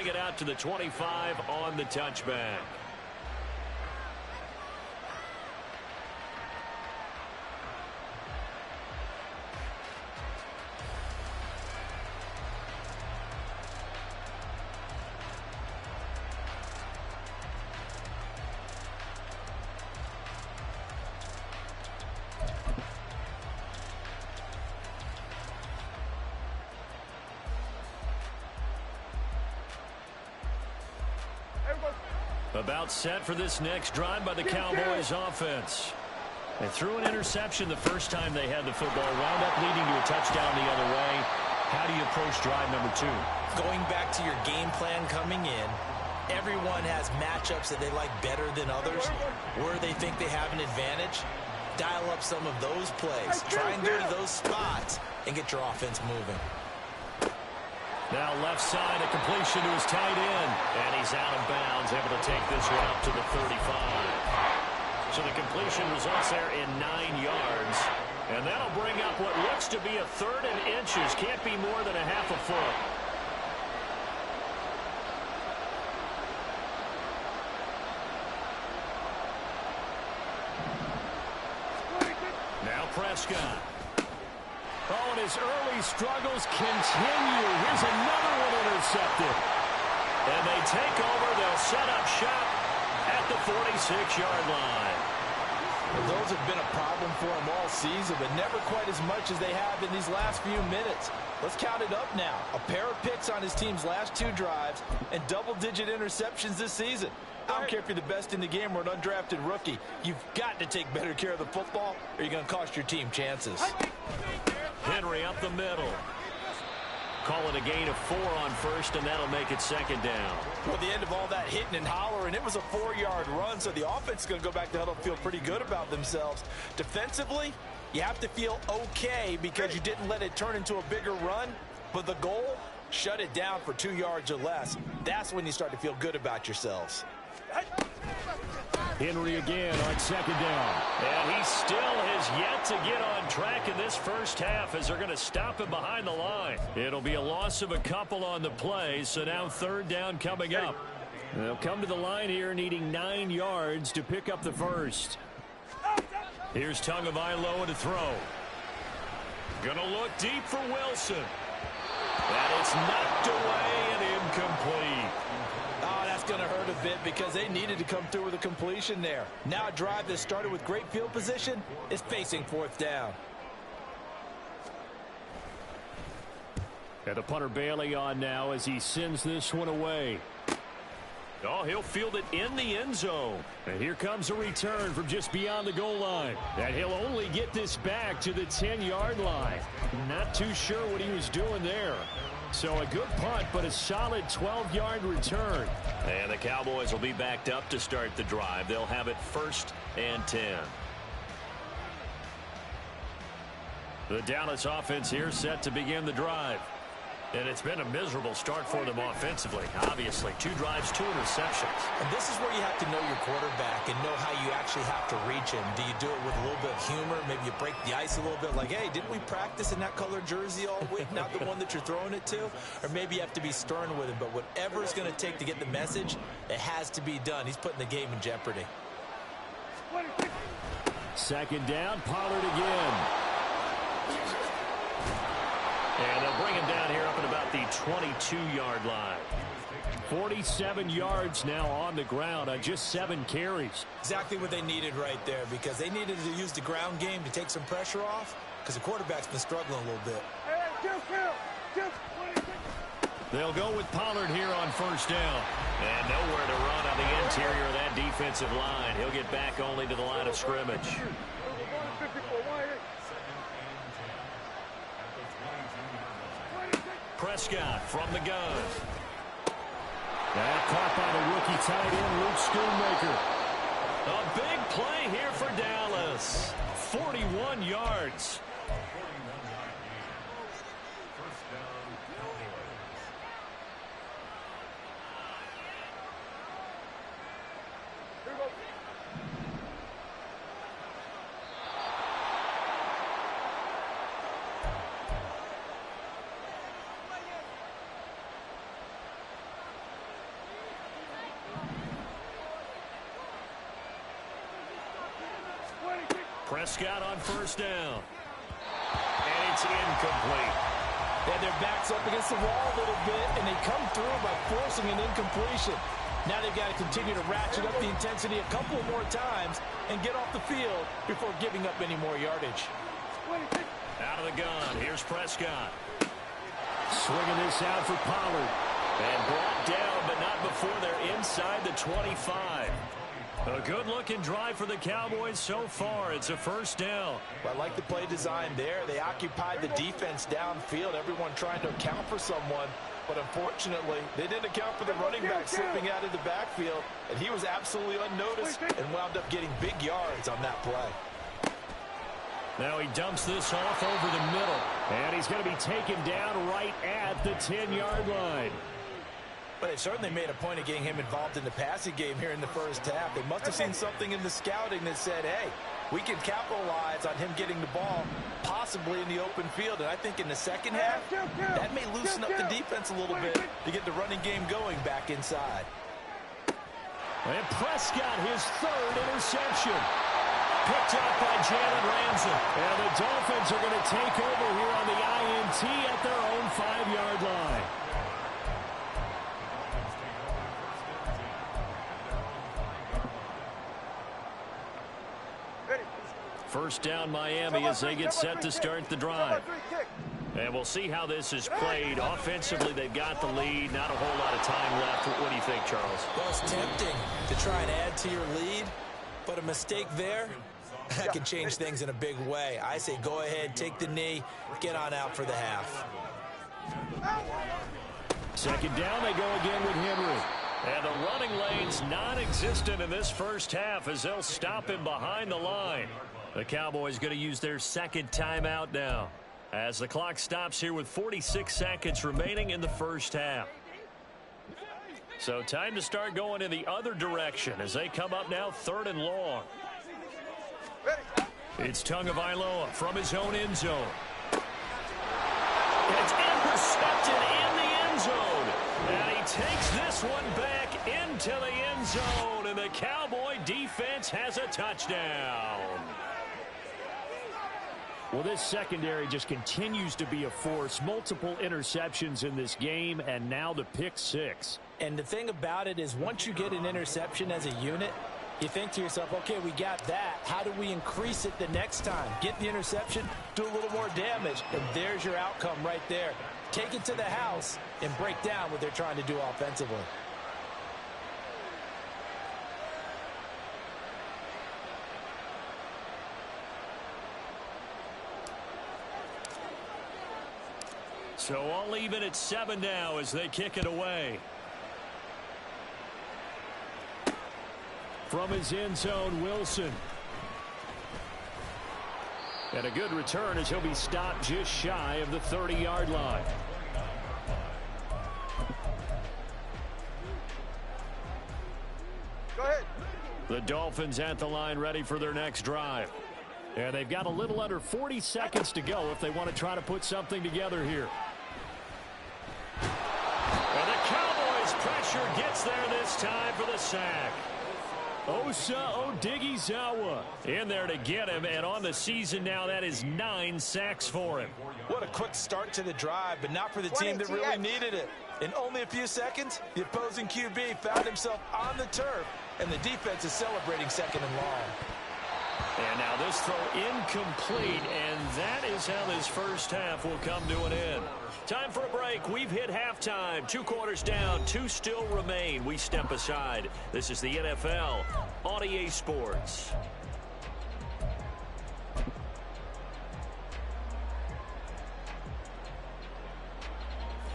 bring it out to the 25 on the touchback. About set for this next drive by the Cowboys offense. They threw an interception the first time they had the football, wound up leading to a touchdown the other way. How do you approach drive number 2? Going back to your game plan coming in, everyone has matchups that they like better than others, where they think they have an advantage. Dial up some of those plays. Try and go to those spots and get your offense moving. Now left side, a completion to his tight end. And he's out of bounds, able to take this one up to the 35. So the completion results there in 9 yards. And that'll bring up what looks to be a 3rd and inches. Can't be more than a half a foot. Now Prescott. Oh, and his early struggles continue. Here's another one intercepted. And they take over. They'll set up shop at the 46-yard line. Well, those have been a problem for them all season, but never quite as much as they have in these last few minutes. Let's count it up now. A pair of picks on his team's last 2 drives and double-digit interceptions this season. I don't care if you're the best in the game or an undrafted rookie. You've got to take better care of the football or you're going to cost your team chances. Henry up the middle. Call it a gain of 4 on first, and that'll make it 2nd down. Well, the end of all that hitting and hollering, it was a 4-yard run, so the offense is going to go back to huddle and feel pretty good about themselves. Defensively, you have to feel okay because you didn't let it turn into a bigger run, but the goal, shut it down for 2 yards or less. That's when you start to feel good about yourselves. Henry again on 2nd down. And he still has yet to get on track in this first half as they're going to stop him behind the line. It'll be a loss of a couple on the play, so now 3rd down coming up. They'll come to the line here needing 9 yards to pick up the first. Here's Tagovailoa to throw. Gonna look deep for Wilson. And it's knocked away and incomplete. Oh, that's going to hurt a bit because they needed to come through with a completion there. Now a drive that started with great field position is facing 4th down. And the punter Bailey on now as he sends this one away. Oh, he'll field it in the end zone. And here comes a return from just beyond the goal line. And he'll only get this back to the 10-yard line. Not too sure what he was doing there. So a good punt, but a solid 12-yard return. And the Cowboys will be backed up to start the drive. They'll have it 1st and 10. The Dallas offense here set to begin the drive. And it's been a miserable start for them offensively. Obviously, 2 drives, 2 interceptions. And this is where you have to know your quarterback and know how you actually have to reach him. Do you do it with a little bit of humor? Maybe you break the ice a little bit like, hey, didn't we practice in that color jersey all week? Not the one that you're throwing it to? Or maybe you have to be stern with him. But whatever it's going to take to get the message, it has to be done. He's putting the game in jeopardy. 2nd down, Pollard again. And they'll bring him down here up at about the 22-yard line. 47 yards now on the ground on just 7 carries. Exactly what they needed right there because they needed to use the ground game to take some pressure off because the quarterback's been struggling a little bit. They'll go with Pollard here on 1st down. And nowhere to run on the interior of that defensive line. He'll get back only to the line of scrimmage. Prescott from the gun. That caught by the rookie tight end, Luke Schoonmaker. A big play here for Dallas. 41 yards. Prescott on first down. And it's incomplete. And their back's up against the wall a little bit, and they come through by forcing an incompletion. Now they've got to continue to ratchet up the intensity a couple more times and get off the field before giving up any more yardage. Out of the gun, here's Prescott. Swinging this out for Pollard. And brought down, but not before they're inside the 25. A good-looking drive for the Cowboys so far. It's a first down. Well, I like the play design there. They occupied the defense downfield, everyone trying to account for someone. But unfortunately, they didn't account for the running back slipping out of the backfield, and he was absolutely unnoticed and wound up getting big yards on that play. Now he dumps this off over the middle, and he's going to be taken down right at the 10-yard line. But they certainly made a point of getting him involved in the passing game here in the first half. They must have seen something in the scouting that said, hey, we can capitalize on him getting the ball, possibly in the open field. And I think in the second half, that may loosen up the defense a little bit to get the running game going back inside. And Prescott, his third interception. Picked up by Jalen Ramsey. And the Dolphins are going to take over here on the INT at their own 5-yard line. First down Miami as they get set to start the drive. And we'll see how this is played. Offensively, they've got the lead. Not a whole lot of time left. What do you think, Charles? Well, it's tempting to try and add to your lead, but a mistake there that can change things in a big way. I say go ahead, take the knee, get on out for the half. Second down, they go again with Henry. And the running lane's non-existent in this first half as they'll stop him behind the line. The Cowboys going to use their second timeout now as the clock stops here with 46 seconds remaining in the first half. So time to start going in the other direction as they come up now 3rd and long. It's Tagovailoa from his own end zone. And it's intercepted in the end zone. And he takes this one back into the end zone. And the Cowboy defense has a touchdown. Well, this secondary just continues to be a force. Multiple interceptions in this game, and now the pick 6. And the thing about it is once you get an interception as a unit, you think to yourself, okay, we got that. How do we increase it the next time? Get the interception, do a little more damage, and there's your outcome right there. Take it to the house and break down what they're trying to do offensively. So all even at 7 now as they kick it away. From his end zone, Wilson. And a good return as he'll be stopped just shy of the 30-yard line. Go ahead. The Dolphins at the line ready for their next drive. And they've got a little under 40 seconds to go if they want to try to put something together here. And the Cowboys pressure gets there this time for the sack. Osa Odighizuwa in there to get him, and on the season now that is 9 sacks for him. What a quick start to the drive, but not for the team that really needed it. In only a few seconds, the opposing QB found himself on the turf, and the defense is celebrating 2nd and long. And now this throw incomplete, and that is how this first half will come to an end. Time for a break. We've hit halftime. 2 quarters down, 2 still remain. We step aside. This is the NFL on EA Sports.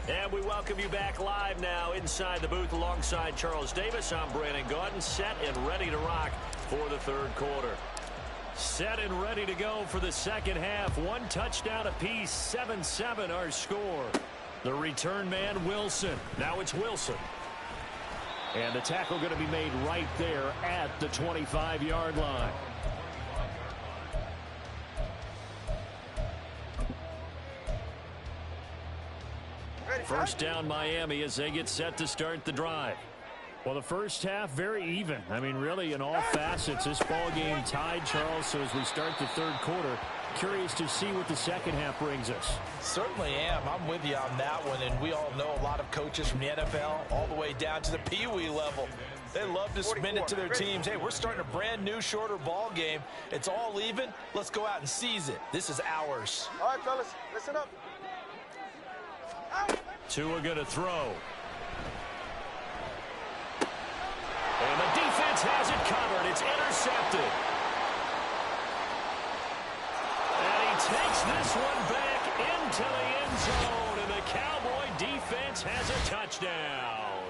And we welcome you back live now inside the booth alongside Charles Davis. I'm Brandon Gaudin, set and ready to rock for the 3rd quarter. Set and ready to go for the second half. 1 touchdown apiece, 7-7 our score. The return man, Wilson. Now it's Wilson. And the tackle going to be made right there at the 25-yard line. First down Miami as they get set to start the drive. Well, the first half, very even. I mean, really, in all facets, this ball game tied, Charles. So as we start the third quarter, curious to see what the second half brings us. Certainly am. I'm with you on that one. And we all know a lot of coaches from the NFL all the way down to the Pee-wee level. They love to spin it to their teams. Hey, we're starting a brand new, shorter ball game. It's all even. Let's go out and seize it. This is ours. All right, fellas, listen up. Tua going to throw. And the defense has it covered. It's intercepted. And he takes this one back into the end zone. And the Cowboy defense has a touchdown.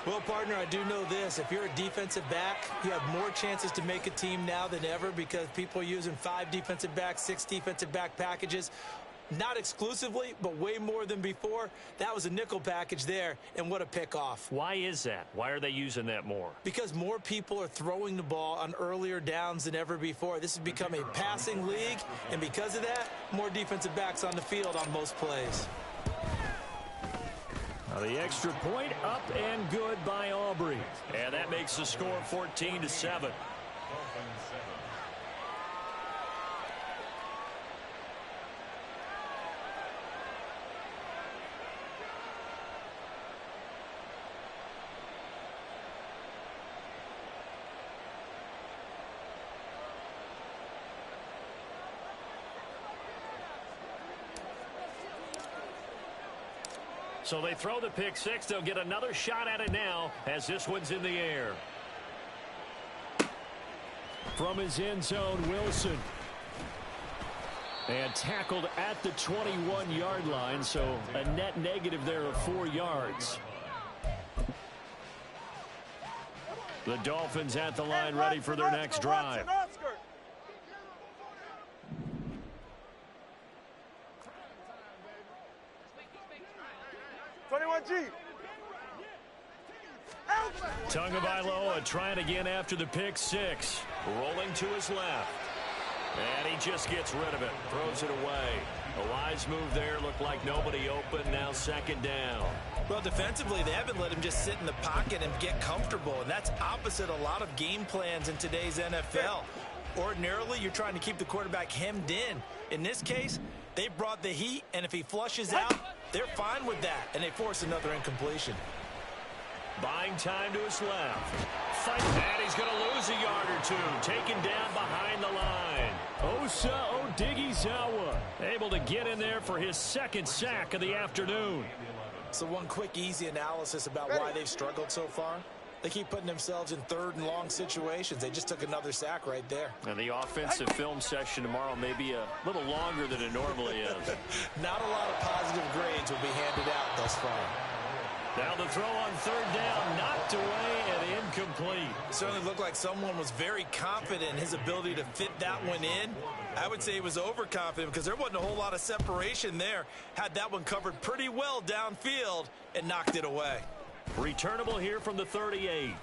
Well, partner, I do know this. If you're a defensive back, you have more chances to make a team now than ever because people are using 5 defensive backs, 6 defensive back packages. Not exclusively, but way more than before. That was a nickel package there, and what a pickoff. Why is that? Why are they using that more? Because more people are throwing the ball on earlier downs than ever before. This has become a passing league, and because of that, more defensive backs on the field on most plays. Now the extra point up and good by Aubrey. And that makes the score 14-7. So they throw the pick six. They'll get another shot at it now as this one's in the air. From his end zone, Wilson. And tackled at the 21-yard line, so a net negative there of 4 yards. The Dolphins at the line ready for their next drive. 21G. Tagovailoa trying again after the pick six. Rolling to his left. And he just gets rid of it. Throws it away. A wise move there. Looked like nobody open. Now second down. Well, defensively, they haven't let him just sit in the pocket and get comfortable. And that's opposite a lot of game plans in today's NFL. Ordinarily, you're trying to keep the quarterback hemmed in. In this case, they brought the heat, and if he flushes out, they're fine with that, and they force another incompletion. Buying time to his left. Fight that. He's going to lose a yard or two. Taken down behind the line. Osa Odighizuwa able to get in there for his second sack of the afternoon. So one quick, easy analysis about why they've struggled so far. They keep putting themselves in third and long situations. They just took another sack right there. And the offensive film session tomorrow may be a little longer than it normally is. Not a lot of positive grades will be handed out thus far. Now the throw on third down, knocked away and incomplete. Certainly looked like someone was very confident in his ability to fit that one in. I would say he was overconfident because there wasn't a whole lot of separation there. Had that one covered pretty well downfield and knocked it away. Returnable here from the 38.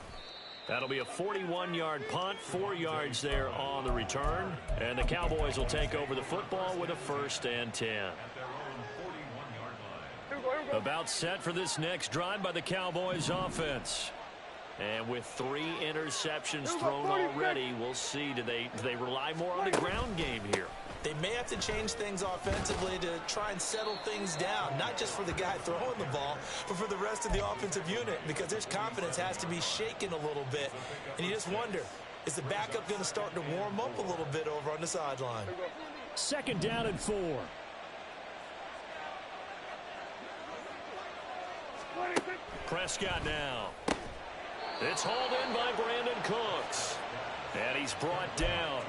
That'll be a 41-yard punt, 4 yards there on the return. And the Cowboys will take over the football with a 1st and 10. About set for this next drive by the Cowboys offense. And with 3 interceptions thrown already, we'll see. Do they rely more on the ground game here? They may have to change things offensively to try and settle things down, not just for the guy throwing the ball, but for the rest of the offensive unit, because their confidence has to be shaken a little bit. And you just wonder, is the backup going to start to warm up a little bit over on the sideline? 2nd down and 4. Prescott now. It's hauled in by Brandon Cooks. And he's brought down.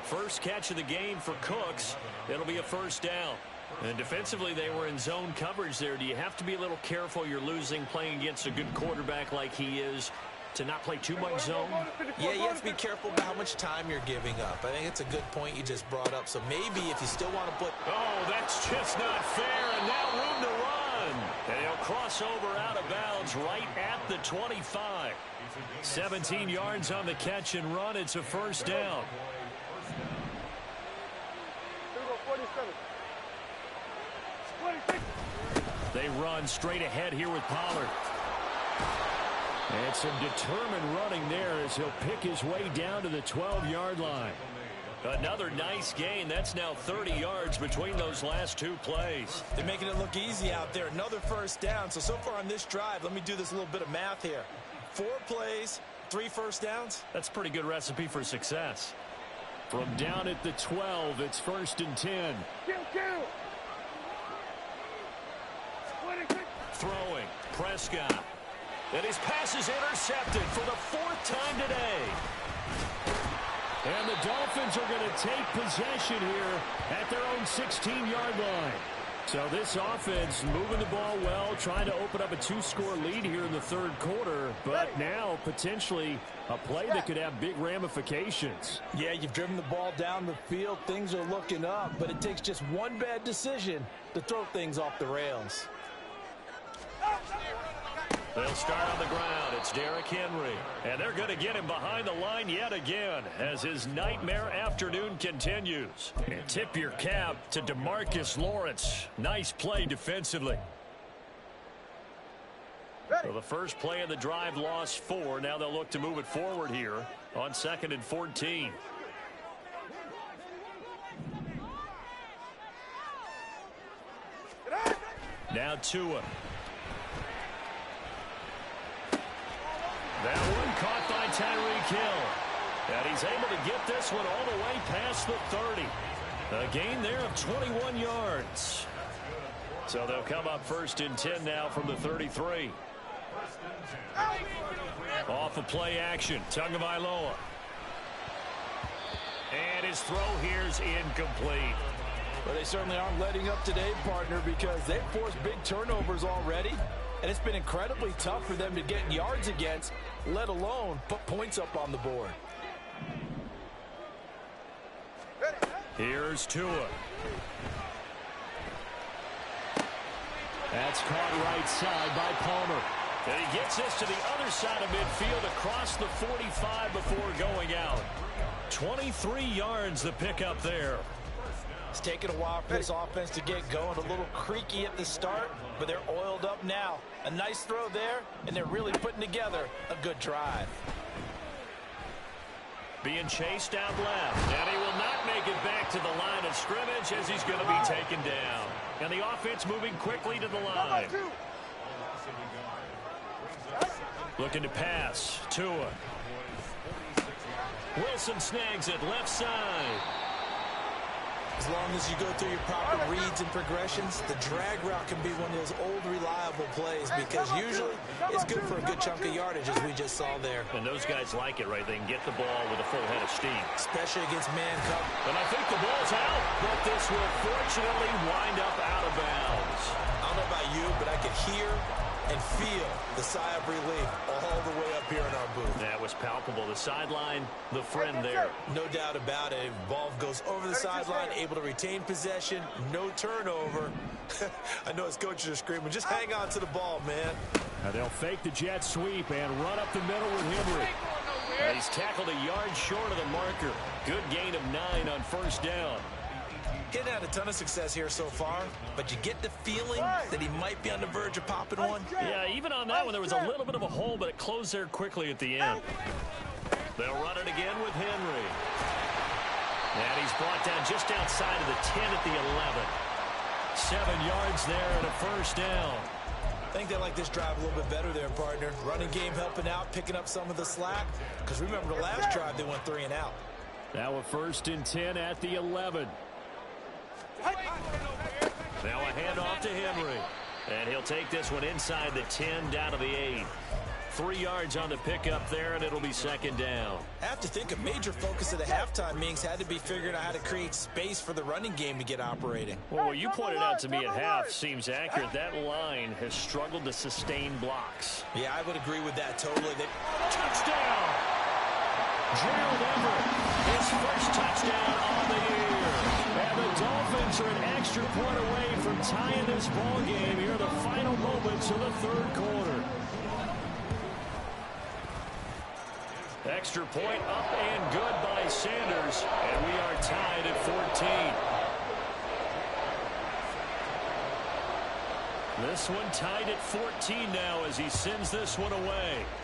First catch of the game for Cooks. It'll be a 1st down. And defensively, they were in zone coverage there. Do you have to be a little careful? You're losing playing against a good quarterback like he is to not play too much zone? Yeah, you have to be careful about how much time you're giving up. I think it's a good point you just brought up. So maybe if you still want to put... Oh, that's just not fair. And now room to run. And he'll cross over out of bounds right at the 25. 17 yards on the catch and run. It's a 1st down. They run straight ahead here with Pollard. And some determined running there as he'll pick his way down to the 12-yard line. Another nice gain. That's now 30 yards between those last two plays. They're making it look easy out there. Another first down. So far on this drive, let me do this little bit of math here. 4 plays, 3 first downs. That's a pretty good recipe for success. From down at the 12, it's 1st and 10. Throwing, Prescott. And his pass is intercepted for the 4th time today. And the Dolphins are going to take possession here at their own 16-yard line. So this offense moving the ball well, trying to open up a 2-score lead here in the 3rd quarter. But now potentially a play that could have big ramifications. Yeah, you've driven the ball down the field. Things are looking up, but it takes just one bad decision to throw things off the rails. They'll start on the ground. It's Derrick Henry. And they're going to get him behind the line yet again as his nightmare afternoon continues. And tip your cap to DeMarcus Lawrence. Nice play defensively. So the first play of the drive lost 4. Now they'll look to move it forward here on 2nd and 14. Now Tua. That one caught by Tyreek Hill. And he's able to get this one all the way past the 30. A gain there of 21 yards. So they'll come up 1st and 10 now from the 33. Off of play action, Tagovailoa. And his throw here's incomplete. Well, they certainly aren't letting up today, partner, because they've forced big turnovers already. And it's been incredibly tough for them to get yards against, let alone put points up on the board. Here's Tua. That's caught right side by Palmer. And he gets this to the other side of midfield across the 45 before going out. 23 yards the pickup there. It's taken a while for this offense to get going. A little creaky at the start, but they're oiled up now. A nice throw there, and they're really putting together a good drive. Being chased out left, and he will not make it back to the line of scrimmage as he's going to be taken down. And the offense moving quickly to the line. Looking to pass. Tua. Wilson snags it left side. As long as you go through your proper reads and progressions, the drag route can be one of those old reliable plays because usually it's good for a good chunk of yardage, as we just saw there. And those guys like it, right? They can get the ball with a full head of steam. Especially against man coverage. And I think the ball's out, but this will fortunately wind up out of bounds. I don't know about you, but I could hear and feel the sigh of relief all the way up here in our booth. That was palpable. The sideline, the friend there. No doubt about it. Ball goes over the sideline, able to retain possession, no turnover. I know his coaches are screaming, just hang on to the ball, man. Now they'll fake the jet sweep and run up the middle with Henry. And he's tackled a yard short of the marker. Good gain of 9 on 1st down. He's had a ton of success here so far, but you get the feeling that he might be on the verge of popping one. Yeah, even on that one, there was a little bit of a hole, but it closed there quickly at the end. They'll run it again with Henry. And he's brought down just outside of the 10 at the 11. 7 yards there and a 1st down. I think they like this drive a little bit better there, partner. Running game helping out, picking up some of the slack. Because remember the last drive, they went 3 and out. Now a 1st and 10 at the 11. Now a handoff to Henry. And he'll take this one inside the 10 down to the 8. 3 yards on the pickup there, and it'll be 2nd down. I have to think a major focus of the halftime meetings had to be figuring out how to create space for the running game to get operating. Well, what you pointed out to me at half seems accurate. That line has struggled to sustain blocks. Yeah, I would agree with that totally. Touchdown! Gerald Everett, his first touchdown on the year. And the Dolphins are an extra point away from tying this ball game here in the final moments of the 3rd quarter. Extra point up and good by Sanders, and we are tied at 14. This one tied at 14 now as he sends this one away.